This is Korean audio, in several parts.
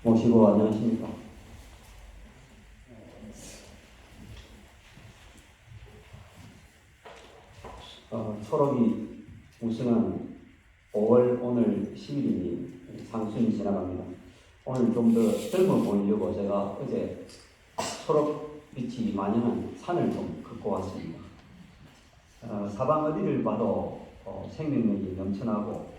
모시고 안녕하십니까. 초록이 우승한 5월 오늘 10일이니 상순이 지나갑니다. 오늘 좀 더 젊어 보이려고 제가 어제 초록빛이 만연한 산을 좀 걷고 왔습니다. 사방 어디를 봐도 생명력이 넘쳐나고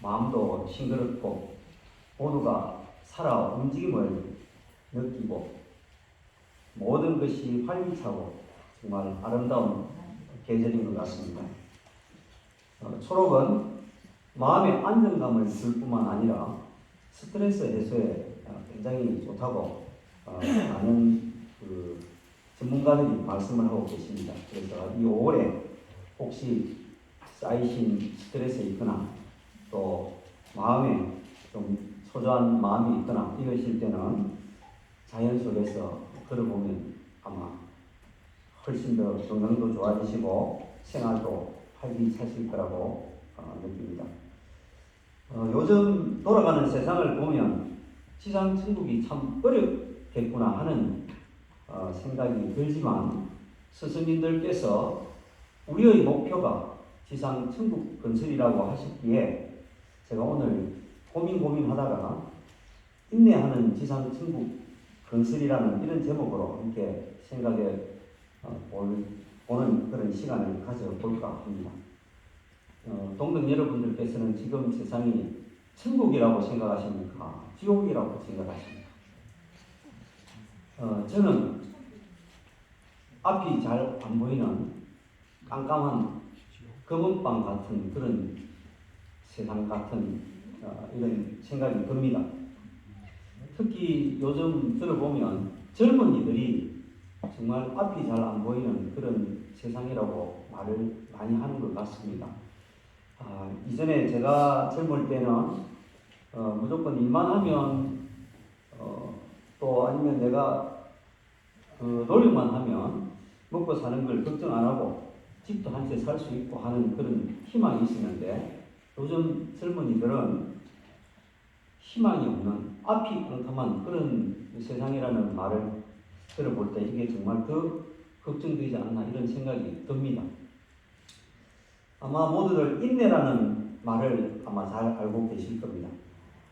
마음도 싱그럽고 모두가 살아 움직임을 느끼고 모든 것이 활기차고 정말 아름다운 계절인 것 같습니다. 초록은 마음의 안정감을 줄 뿐만 아니라 스트레스 해소에 굉장히 좋다고 많은 전문가들이 말씀을 하고 계십니다. 그래서 이 5월에 혹시 쌓이신 스트레스 있거나 또 마음에 좀 초조한 마음이 있거나 이러실 때는 자연 속에서 걸어보면 아마 훨씬 더 건강도 좋아지시고 생활도 활기차실 거라고 느낍니다. 요즘 돌아가는 세상을 보면 지상천국이 참 어렵겠구나 하는 생각이 들지만 스승님들께서 우리의 목표가 지상천국 건설이라고 하셨기에 제가 오늘 고민하다가 인내하는 지상천국 건설이라는 이런 제목으로 함께 생각해 보는 그런 시간을 가져볼까 합니다. 동덕 여러분들께서는 지금 세상이 천국이라고 생각하십니까? 지옥이라고 생각하십니까? 저는 앞이 잘 안 보이는 깜깜한 검은빵 같은 그런 세상 같은 이런 생각이 듭니다. 특히 요즘 들어보면 젊은이들이 정말 앞이 잘 안 보이는 그런 세상이라고 말을 많이 하는 것 같습니다. 이전에 제가 젊을 때는 무조건 일만 하면 또 아니면 내가 노력만 하면 먹고 사는 걸 걱정 안 하고 집도 한 채 살 수 있고 하는 그런 희망이 있었는데 요즘 젊은이들은 희망이 없는 앞이 깜깜한 그런 세상이라는 말을 들어볼 때 이게 정말 더 걱정되지 않나 이런 생각이 듭니다. 아마 모두들 인내라는 말을 아마 잘 알고 계실 겁니다.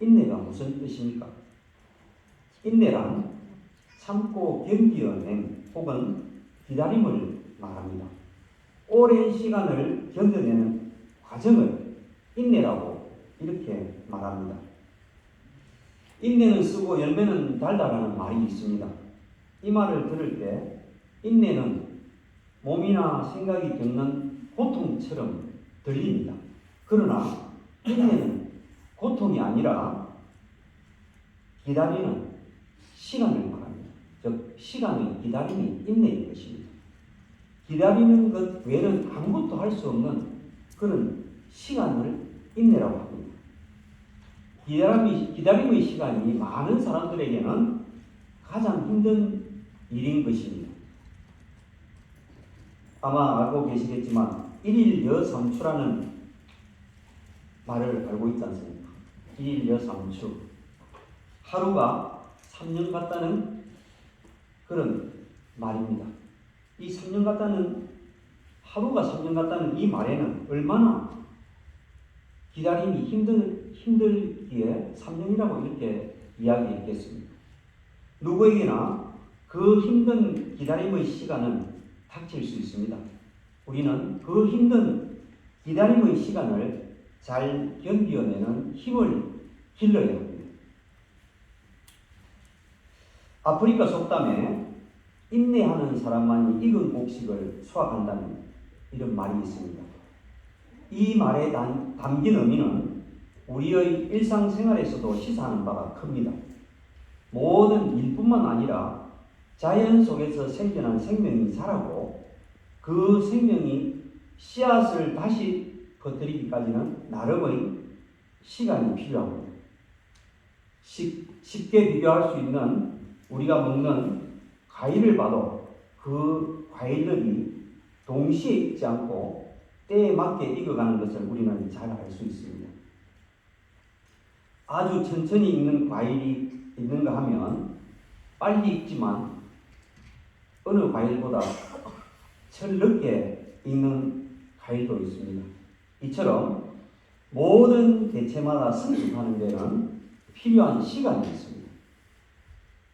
인내가 무슨 뜻입니까? 인내란 참고 견디어낸 혹은 기다림을 말합니다. 오랜 시간을 견뎌내는 과정을 인내라고 이렇게 말합니다. 인내는 쓰고 열매는 달다라는 말이 있습니다. 이 말을 들을 때 인내는 몸이나 생각이 겪는 고통처럼 들립니다. 그러나 인내는 고통이 아니라 기다리는 시간을 말합니다. 즉 시간의 기다림이 인내인 것입니다. 기다리는 것 외에는 아무것도 할 수 없는 그런 시간을 인내라고 합니다. 기다림의 시간이 많은 사람들에게는 가장 힘든 일인 것입니다. 아마 알고 계시겠지만 일일여삼추라는 말을 알고 있지 않습니까? 일일여삼추. 하루가 3년 같다는 그런 말입니다. 이 3년 같다는 하루가 3년 같다는 이 말에는 얼마나 기다림이 힘들기에 3년이라고 이렇게 이야기했겠습니까? 누구에게나 그 힘든 기다림의 시간은 닥칠 수 있습니다. 우리는 그 힘든 기다림의 시간을 잘 견뎌내는 힘을 길러야 합니다. 아프리카 속담에 인내하는 사람만이 익은 곡식을 수확한다는 이런 말이 있습니다. 이 말에 담긴 의미는 우리의 일상생활에서도 시사하는 바가 큽니다. 모든 일뿐만 아니라 자연 속에서 생겨난 생명이 자라고 그 생명이 씨앗을 다시 퍼뜨리기까지는 나름의 시간이 필요합니다. 쉽게 비교할 수 있는 우리가 먹는 과일을 봐도 그 과일들이 동시에 익지 않고 때에 맞게 익어가는 것을 우리는 잘 알 수 있습니다. 아주 천천히 익는 과일이 있는가 하면 빨리 익지만 어느 과일보다 철늦게 익는 과일도 있습니다. 이처럼 모든 개체마다 성숙하는 데는 필요한 시간이 있습니다.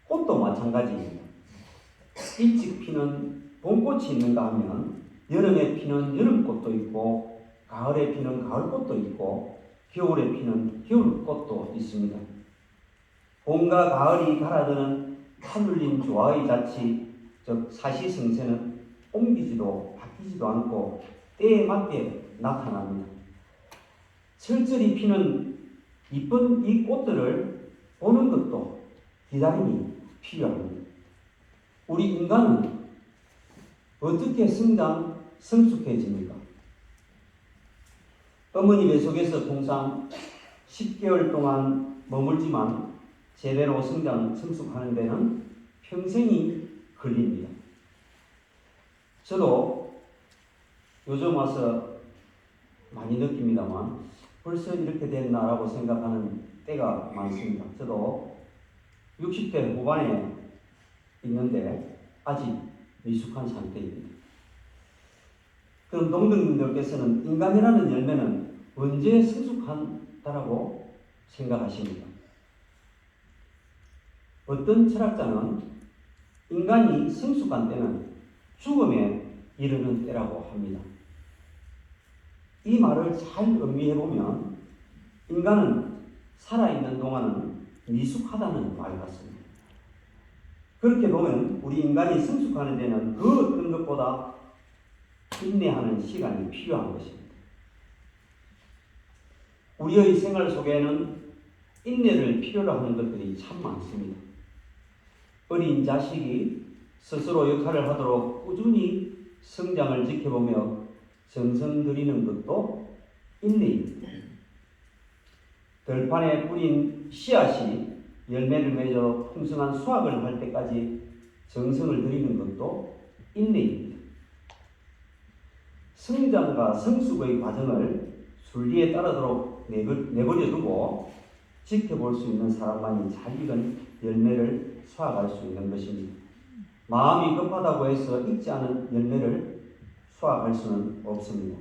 꽃도 마찬가지입니다. 일찍 피는 봄꽃이 있는가 하면 여름에 피는 여름꽃도 있고 가을에 피는 가을꽃도 있고 겨울에 피는 겨울꽃도 있습니다. 봄과 가을이 갈아드는 하늘림 조화의 자치, 즉 사시성세는 옮기지도 바뀌지도 않고 때에 맞게 나타납니다. 철저히 피는 이쁜 이 꽃들을 보는 것도 기다림이 필요합니다. 우리 인간은 어떻게 성숙해집니까? 어머니 배 속에서 통상 10개월 동안 머물지만 제대로 성숙하는 데는 평생이 걸립니다. 저도 요즘 와서 많이 느낍니다만 벌써 이렇게 됐나라고 생각하는 때가 많습니다. 저도 60대 후반에 있는데 아직 미숙한 상태입니다. 그럼 동등님들께서는 인간이라는 열매는 언제 성숙한다라고 생각하십니까? 어떤 철학자는 인간이 성숙한 때는 죽음에 이르는 때라고 합니다. 이 말을 잘 음미해보면 인간은 살아있는 동안은 미숙하다는 말 같습니다. 그렇게 보면 우리 인간이 성숙하는 데는 그 어떤 것보다 인내하는 시간이 필요한 것입니다. 우리의 생활 속에는 인내를 필요로 하는 것들이 참 많습니다. 어린 자식이 스스로 역할을 하도록 꾸준히 성장을 지켜보며 정성 들이는 것도 인내입니다. 들판에 뿌린 씨앗이 열매를 맺어 풍성한 수확을 할 때까지 정성을 들이는 것도 인내입니다. 성장과 성숙의 과정을 순리에 따르도록 내버려 두고 지켜볼 수 있는 사람만이 잘 익은 열매를 수확할 수 있는 것입니다. 마음이 급하다고 해서 익지 않은 열매를 수확할 수는 없습니다.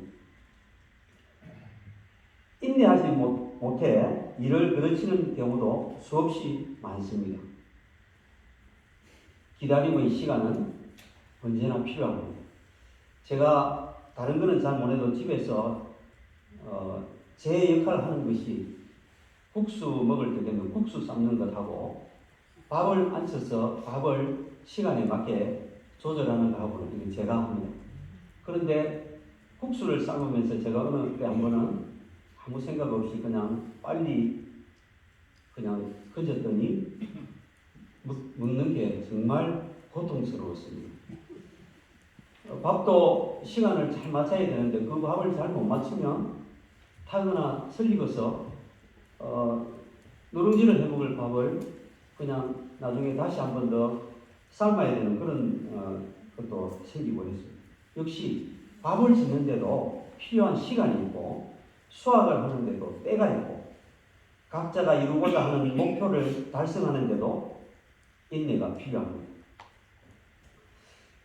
인내하지 못해 일을 그르치는 경우도 수없이 많습니다. 기다림의 시간은 언제나 필요합니다. 제가 다른 거는 잘 못해도 집에서 제 역할을 하는 것이 국수 먹을 때 되면 국수 삶는 것하고 밥을 앉혀서 밥을 시간에 맞게 조절하는 것하고는 이건 제가 합니다. 그런데 국수를 삶으면서 제가 어느 때 한 번은 아무 생각 없이 그냥 빨리 그냥 건졌더니 먹는 게 정말 고통스러웠습니다. 밥도 시간을 잘 맞춰야 되는데 그 밥을 잘 못 맞추면 타거나 설리고서 누룽지를 해먹을 밥을 그냥 나중에 다시 한 번 더 삶아야 되는 그런 것도 생기고 했습니다. 역시 밥을 짓는데도 필요한 시간이 있고 수확을 하는데도 때가 있고 각자가 이루고자 하는 목표를 달성하는데도 인내가 필요합니다.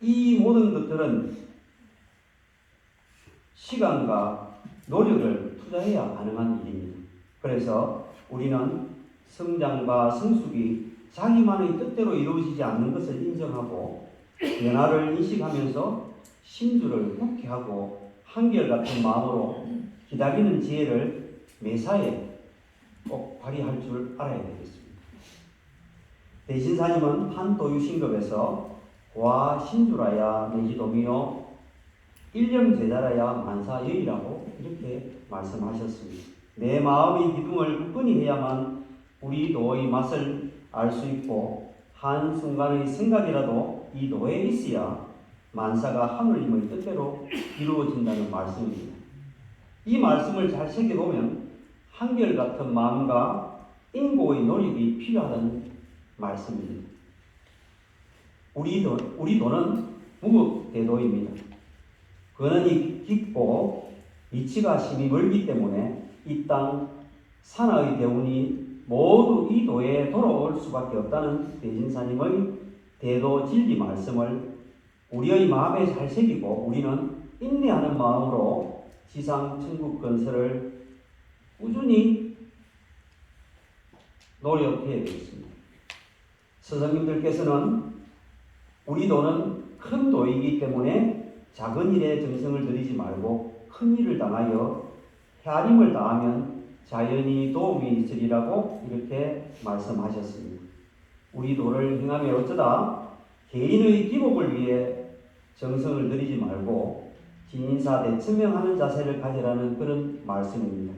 이 모든 것들은 시간과 노력을 투자해야 가능한 일입니다. 그래서 우리는 성장과 성숙이 자기만의 뜻대로 이루어지지 않는 것을 인정하고 변화를 인식하면서 심주를 굳게 하고 한결같은 마음으로 기다리는 지혜를 매사에 꼭 발휘할 줄 알아야 되겠습니다. 대신사님은 한 도유신급에서 와 신주라야 내지도미요 일념제자라야 만사여이라고 이렇게 말씀하셨습니다. 내 마음의 기둥을 굳건히 해야만 우리 도의 맛을 알 수 있고 한순간의 생각이라도 이 도에 있어야 만사가 하늘님의 뜻대로 이루어진다는 말씀입니다. 이 말씀을 잘 새겨보면 한결같은 마음과 인고의 노력이 필요하다는 말씀입니다. 우리 도는 무극대도입니다. 근원이 깊고 이치가 심히 멀기 때문에 이 땅 산하의 대운이 모두 이 도에 돌아올 수밖에 없다는 대진사님의 대도 진리 말씀을 우리의 마음에 잘 새기고 우리는 인내하는 마음으로 지상 천국 건설을 꾸준히 노력해야 되겠습니다. 스승님들께서는 우리 도는 큰 도이기 때문에 작은 일에 정성을 들이지 말고 큰 일을 당하여 헤아림을 다하면 자연히 도움이 있으리라고 이렇게 말씀하셨습니다. 우리 도를 행하며 어쩌다 개인의 기복을 위해 정성을 들이지 말고 진인사 대천명하는 자세를 가지라는 그런 말씀입니다.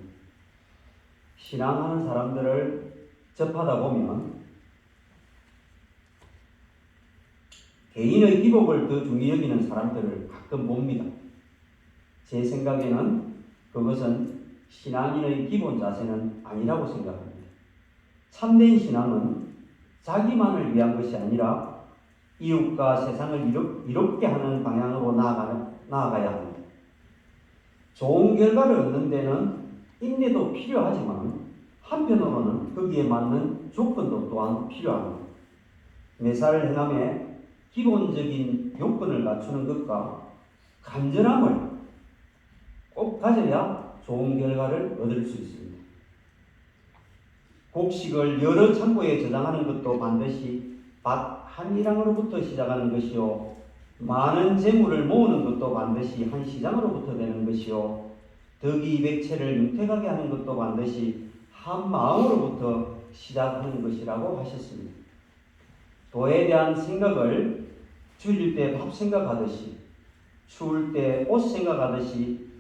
신앙하는 사람들을 접하다 보면 개인의 기복을 더 중히 여기는 사람들을 가끔 봅니다. 제 생각에는 그것은 신앙인의 기본 자세는 아니라고 생각합니다. 참된 신앙은 자기만을 위한 것이 아니라 이웃과 세상을 이롭게 하는 방향으로 나아가야 합니다. 좋은 결과를 얻는 데는 인내도 필요하지만 한편으로는 거기에 맞는 조건도 또한 필요합니다. 매사를 행함에 기본적인 요건을 갖추는 것과 간절함을 꼭 가져야 좋은 결과를 얻을 수 있습니다. 곡식을 여러 창고에 저장하는 것도 반드시 밭 한 일항으로부터 시작하는 것이요, 많은 재물을 모으는 것도 반드시 한 시장으로부터 되는 것이요, 덕이 백채를 윤택하게 하는 것도 반드시 한 마음으로부터 시작하는 것이라고 하셨습니다. 도에 대한 생각을 줄일 때 밥 생각하듯이, 추울 때 옷 생각하듯이,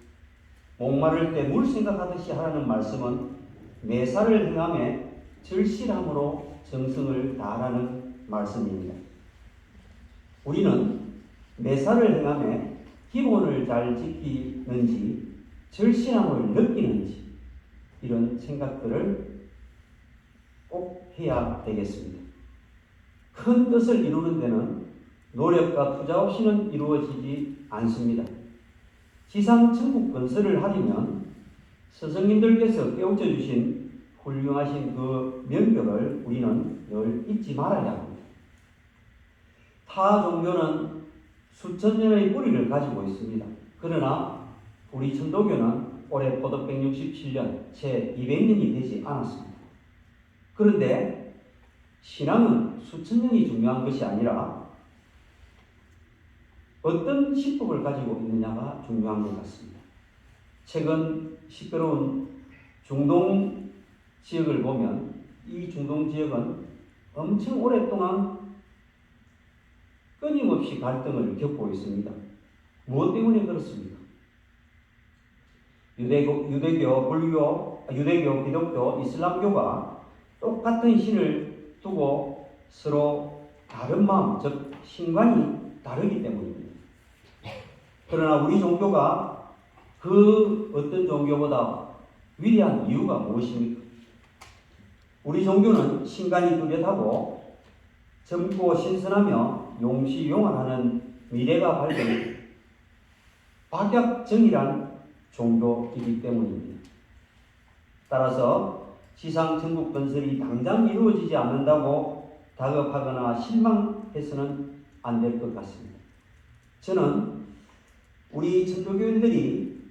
목마를 때 물 생각하듯이 하라는 말씀은 매사를 행함에 절실함으로 정성을 다하라는 말씀입니다. 우리는 매사를 행함에 기본을 잘 지키는지 절실함을 느끼는지 이런 생각들을 꼭 해야 되겠습니다. 큰 뜻을 이루는 데는 노력과 투자 없이는 이루어지지 않습니다. 지상 천국 건설을 하려면 스승님들께서 깨우쳐 주신 훌륭하신 그 명격을 우리는 늘 잊지 말아야 합니다. 타 종교는 수천 년의 뿌리를 가지고 있습니다. 그러나 우리 천도교는 올해 포도 167년, 채 200년이 되지 않았습니다. 그런데 신앙은 수천 년이 중요한 것이 아니라 어떤 시법을 가지고 있느냐가 중요한 것 같습니다. 최근 시끄러운 중동 지역을 보면 이 중동 지역은 엄청 오랫동안 끊임없이 갈등을 겪고 있습니다. 무엇 때문에 그렇습니까? 유대교, 불교, 기독교, 이슬람교가 똑같은 신을 두고 서로 다른 마음, 즉 신관이 다르기 때문입니다. 그러나 우리 종교가 그 어떤 종교보다 위대한 이유가 무엇입니까? 우리 종교는 신관이 뚜렷하고 젊고 신선하며 용시용활하는 미래가 밝은 박약정이란 종교이기 때문입니다. 따라서 지상 천국 건설이 당장 이루어지지 않는다고 다급하거나 실망해서는 안 될 것 같습니다. 저는 우리 천주교인들이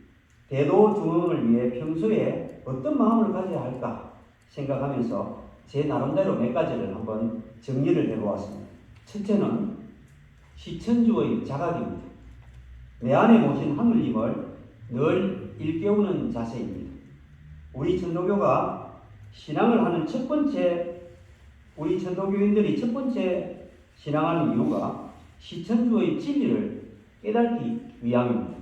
대도중흥을 위해 평소에 어떤 마음을 가져야 할까 생각하면서 제 나름대로 몇 가지를 한번 정리를 해보았습니다. 첫째는 시천주의 자각입니다. 내 안에 모신 하느님을 늘 일깨우는 자세입니다. 우리 천도교가 신앙을 하는 첫 번째, 우리 천도교인들이 첫 번째 신앙하는 이유가 시천주의 진리를 깨닫기 위함입니다.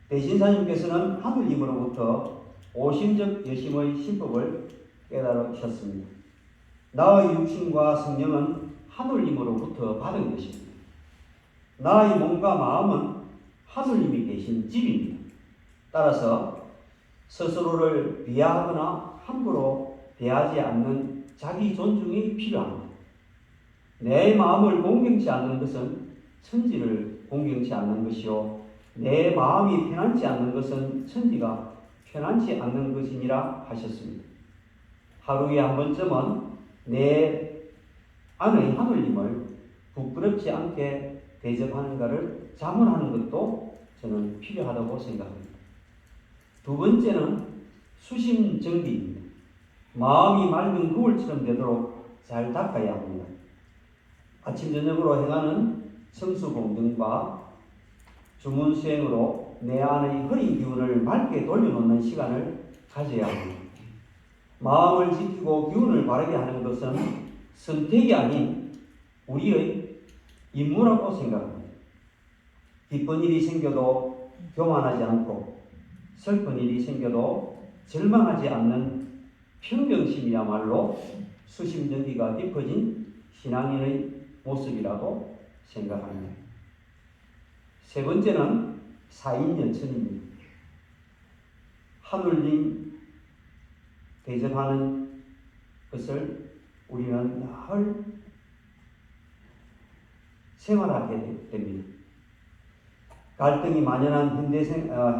대신사님께서는 하느님으로부터 오심적 여심의 신법을 깨달으셨습니다. 나의 육신과 성령은 하느님으로부터 받은 것입니다. 나의 몸과 마음은 하느님이 계신 집입니다. 따라서 스스로를 비하하거나 함부로 대하지 않는 자기 존중이 필요합니다. 내 마음을 공경치 않는 것은 천지를 공경치 않는 것이요, 내 마음이 편안치 않는 것은 천지가 편안치 않는 것이니라 하셨습니다. 하루에 한 번쯤은 내 안의 하늘님을 부끄럽지 않게 대접하는 것을 자문하는 것도 저는 필요하다고 생각합니다. 두 번째는 수심정비입니다. 마음이 맑은 거울처럼 되도록 잘 닦아야 합니다. 아침 저녁으로 행하는 청수공등과 주문수행으로 내 안의 흐린 기운을 맑게 돌려놓는 시간을 가져야 합니다. 마음을 지키고 기운을 바르게 하는 것은 선택이 아닌 우리의 임무라고 생각합니다. 기쁜 일이 생겨도 교만하지 않고 슬픈 일이 생겨도 절망하지 않는 평정심이야말로 수심정기가 깊어진 신앙인의 모습이라고 생각합니다. 세 번째는 사인연천입니다. 하늘님 대접하는 것을 우리는 늘 생활하게 됩니다. 갈등이 만연한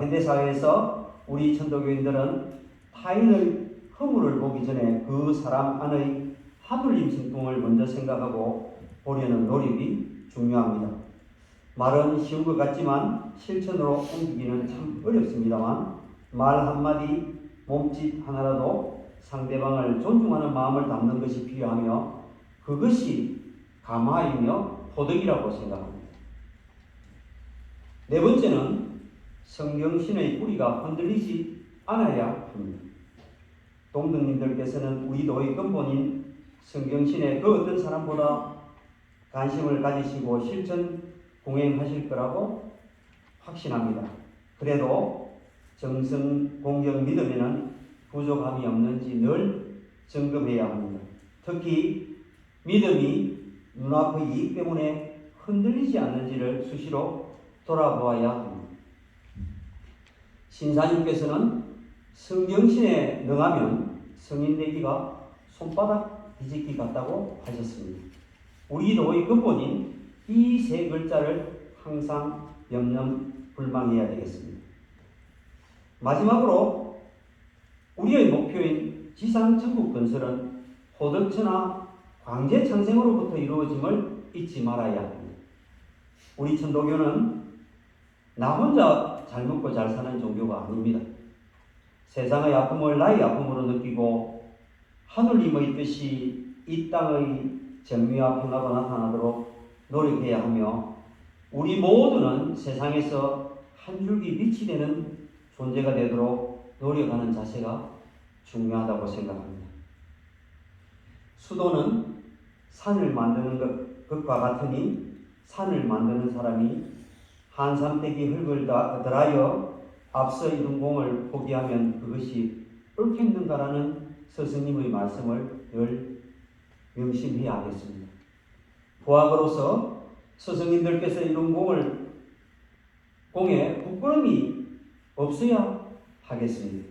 현대사회에서 우리 천도교인들은 타인의 허물을 보기 전에 그 사람 안의 하늘님 성품을 먼저 생각하고 보려는 노력이 중요합니다. 말은 쉬운 것 같지만 실천으로 옮기기는 참 어렵습니다만 말 한마디, 몸짓 하나라도 상대방을 존중하는 마음을 담는 것이 필요하며 그것이 감화이며 호덕이라고 생각합니다. 네 번째는 성경신의 뿌리가 흔들리지 않아야 합니다. 동등님들께서는 우리 도의 근본인 성경신에 그 어떤 사람보다 관심을 가지시고 실천 공행하실 거라고 확신합니다. 그래도 정성, 공경, 믿음에는 부족함이 없는지 늘 점검해야 합니다. 특히 믿음이 눈앞의 이익 때문에 흔들리지 않는지를 수시로 돌아보아야 합니다. 신사님께서는 성경신에 능하면 성인 되기가 손바닥 뒤집기 같다고 하셨습니다. 우리 도의 근본인 이 세 글자를 항상 염려불망해야 되겠습니다. 마지막으로 우리의 목표인 지상천국 건설은 호덕처나 광재창생으로부터 이루어짐을 잊지 말아야 합니다. 우리 천도교는 나 혼자 잘 먹고 잘 사는 종교가 아닙니다. 세상의 아픔을 나의 아픔으로 느끼고 하늘님의 뜻이 이 땅의 정의와 평화가 나타나도록 노력해야 하며 우리 모두는 세상에서 한 줄기 빛이 되는 존재가 되도록 노력하는 자세가 중요하다고 생각합니다. 수도는 산을 만드는 것과 같으니 산을 만드는 사람이 한삼대기 흙을 드라여 앞서 이룬 공을 포기하면 그것이 옳겠는가라는 스승님의 말씀을 늘 명심해야 하겠습니다. 부학으로서 스승님들께서 이룬 공에 부끄러움이 없어야 하겠습니다.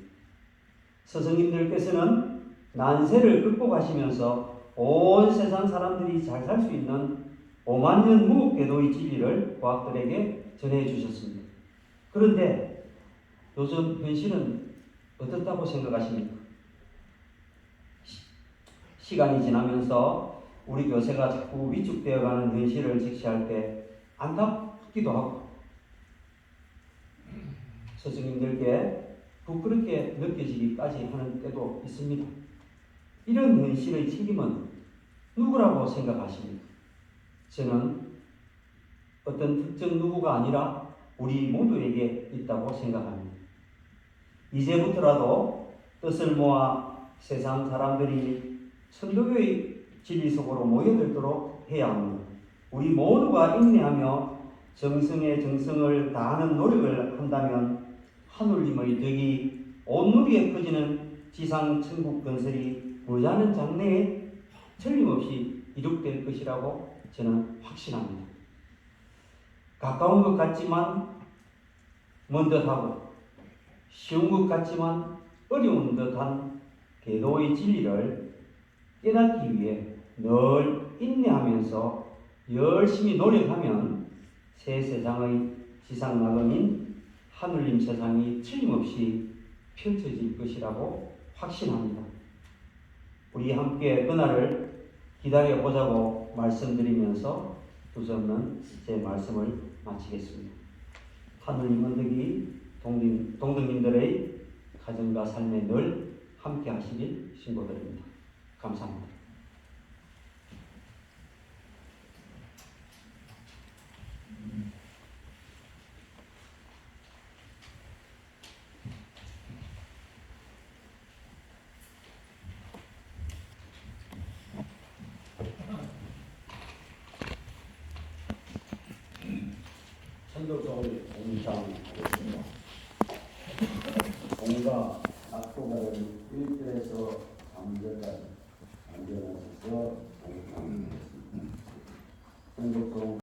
스승님들께서는 난세를 극복하시면서 온 세상 사람들이 잘 살 수 있는 5만 년 무국궤도의 진리를 과학들에게 전해주셨습니다. 그런데 요즘 현실은 어떻다고 생각하십니까? 시간이 지나면서 우리 교세가 자꾸 위축되어가는 현실을 직시할 때 안타깝기도 하고 스승님들께 부끄럽게 느껴지기까지 하는 때도 있습니다. 이런 현실의 책임은 누구라고 생각하십니까? 저는 어떤 특정 누구가 아니라 우리 모두에게 있다고 생각합니다. 이제부터라도 뜻을 모아 세상 사람들이 천도교의 진리 속으로 모여들도록 해야 합니다. 우리 모두가 인내하며 정성에 정성을 다하는 노력을 한다면 하늘님의 덕이 온누리에 퍼지는 지상 천국 건설이 머지않은 장래에 틀림없이 이룩될 것이라고 저는 확신합니다. 가까운 것 같지만 먼 듯하고 쉬운 것 같지만 어려운 듯한 궤도의 진리를 깨닫기 위해 늘 인내하면서 열심히 노력하면 새 세상의 지상 낙원인 하늘님 세상이 틀림없이 펼쳐질 것이라고 확신합니다. 우리 함께 그날을 기다려 보자고 말씀드리면서 두서없는 제 말씀을 마치겠습니다. 하느님 은덕이 동등님들의 가정과 삶에 늘 함께 하시길 신고드립니다. 감사합니다. 천도서울 공장하겠습니다. 공과 악보가 된 1절에서 3절까지 안전하셔서 공장하겠습니다. 천도서